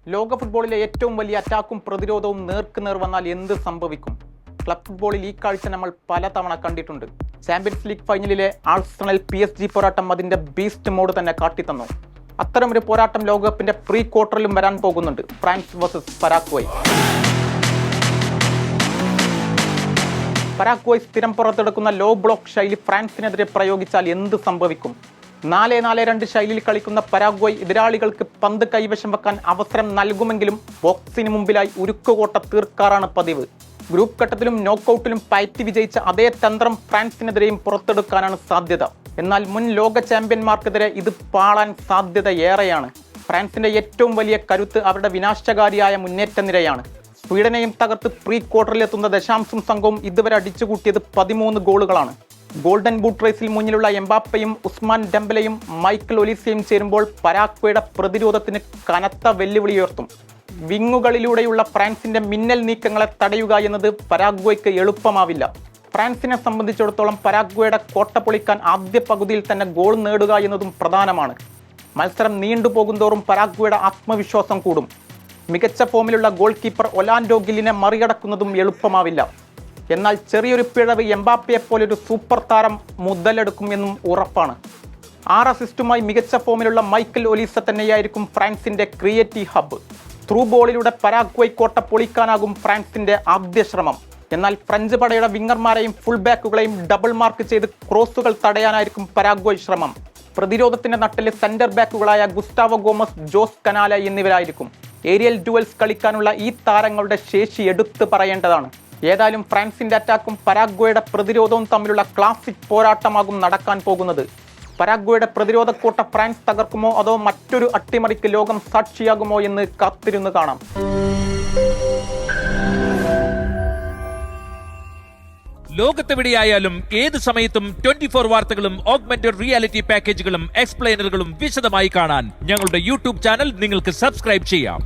ലോക ഫുട്ബോളിലെ ഏറ്റവും വലിയ അറ്റാക്കും പ്രതിരോധവും നേർക്കുനേർ വന്നാൽ എന്ത് സംഭവിക്കും? ക്ലബ് ഫുട്ബോളിൽ ഈ കാഴ്ച നമ്മൾ പലതവണ കണ്ടിട്ടുണ്ട്. ചാമ്പ്യൻസ് ലീഗ് ഫൈനലിലെ ആഴ്സണൽ PSG പോരാട്ടം അതിന്റെ ബീസ്റ്റ് മോഡ് തന്നെ കാട്ടിത്തന്നു. അത്തരമൊരു പോരാട്ടം ലോകകപ്പിന്റെ പ്രീ ക്വാർട്ടറിലും വരാൻ പോകുന്നുണ്ട്. France versus Paraguay. പരാഗ്വേ സ്ഥിരം പുറത്തെടുക്കുന്ന ലോ ബ്ലോക്ക് ശൈലി ഫ്രാൻസിനെതിരെ പ്രയോഗിച്ചാൽ എന്ത് സംഭവിക്കും? 4-4-2 ശൈലിയിൽ കളിക്കുന്ന പരാഗ്വേ എതിരാളികൾക്ക് പന്ത് കൈവശം വെക്കാൻ അവസരം നൽകുമെങ്കിലും ബോക്സിന് മുമ്പിലായി ഉരുക്കുകോട്ട തീർക്കാറാണ് പതിവ്. ഗ്രൂപ്പ് ഘട്ടത്തിലും നോക്കൌട്ടിലും പയറ്റി വിജയിച്ച അതേ തന്ത്രം ഫ്രാൻസിനെതിരെയും പുറത്തെടുക്കാനാണ് സാധ്യത. എന്നാൽ മുൻ ലോക ചാമ്പ്യന്മാർക്കെതിരെ ഇത് പാളാൻ സാധ്യത ഏറെയാണ്. ഫ്രാൻസിന്റെ ഏറ്റവും വലിയ കരുത്ത് അവരുടെ വിനാശകാരിയായ മുന്നേറ്റ നിരയാണ്. സ്വീഡനെയും തകർത്ത് പ്രീ ക്വാർട്ടറിലെത്തുന്ന ദശാംശം സംഘവും ഇതുവരെ അടിച്ചുകൂട്ടിയത് 13 ഗോളുകളാണ്. ഗോൾഡൻ ബൂട്ട് റേസിൽ മുന്നിലുള്ള എംബാപ്പയും ഉസ്മാൻ ഡെംബലയും മൈക്കൽ ഒലീസയും ചേരുമ്പോൾ പരാഗ്വേയുടെ പ്രതിരോധത്തിന് കനത്ത വെല്ലുവിളി ഉയർത്തും. വിങ്ങുകളിലൂടെയുള്ള ഫ്രാൻസിന്റെ മിന്നൽ നീക്കങ്ങളെ തടയുക എന്നത് പരാഗ്വേക്ക് എളുപ്പമാവില്ല. ഫ്രാൻസിനെ സംബന്ധിച്ചിടത്തോളം പരാഗ്വേയുടെ കോട്ട പൊളിക്കാൻ ആദ്യ പകുതിയിൽ തന്നെ ഗോൾ നേടുക എന്നതും പ്രധാനമാണ്. മത്സരം നീണ്ടുപോകുന്തോറും പരാഗ്വേയുടെ ആത്മവിശ്വാസം കൂടും. മികച്ച ഫോമിലുള്ള ഗോൾ കീപ്പർ ഒലാൻഡോ ഗില്ലിനെ മറികടക്കുന്നതും എളുപ്പമാവില്ല. എന്നാൽ ചെറിയൊരു പിഴവ് എംബാപ്പയെ പോലൊരു സൂപ്പർ താരം മുതലെടുക്കും എന്നും ഉറപ്പാണ്. 6 അസിസ്റ്റുമായി മികച്ച ഫോമിലുള്ള മൈക്കൽ ഒലീസ തന്നെയായിരിക്കും ഫ്രാൻസിന്റെ ക്രിയേറ്റീവ് ഹബ്ബ്. ത്രൂ ബോളിലൂടെ പരാഗ്വേ കോട്ട പൊളിക്കാനാകും ഫ്രാൻസിന്റെ ആദ്യ ശ്രമം. എന്നാൽ ഫ്രഞ്ച് പടയുടെ വിങ്ങർമാരെയും ഫുൾ ബാക്കുകളെയും ഡബിൾ മാർക്ക് ചെയ്ത് ക്രോസുകൾ തടയാനായിരിക്കും പരാഗ്വേ ശ്രമം. പ്രതിരോധത്തിന്റെ നട്ടില് സെന്റർ ബാക്കുകളായ ഗുസ്റ്റാവോ ഗോമസ്, ജോസ് കനാല എന്നിവരായിരിക്കും. ഏരിയൽ ഡ്യുവൽസ് കളിക്കാനുള്ള ഈ താരങ്ങളുടെ ശേഷി എടുത്തു പറയേണ്ടതാണ്. ഏതായാലും ഫ്രാൻസിന്റെ അറ്റാക്കും പരാഗ്വേയുടെ പ്രതിരോധവും തമ്മിലുള്ള ക്ലാസിക് പോരാട്ടമാകും നടക്കാൻ പോകുന്നത്. പരാഗ്വേയുടെ പ്രതിരോധ കോട്ട ഫ്രാൻസ് തകർക്കുമോ അതോ മറ്റൊരു അട്ടിമറിക്ക് ലോകം സാക്ഷിയാകുമോ എന്ന് കാത്തിരുന്ന് കാണാം. ലോകത്തെവിടെയായാലും ഏത് സമയത്തും 24 വാർത്തകളും ഓഗ്മെന്റഡ് റിയാലിറ്റി പാക്കേജുകളും എക്സ്പ്ലെയിനറുകളും വിശദമായി കാണാൻ ഞങ്ങളുടെ യൂട്യൂബ് ചാനൽ നിങ്ങൾക്ക് സബ്സ്ക്രൈബ് ചെയ്യാം.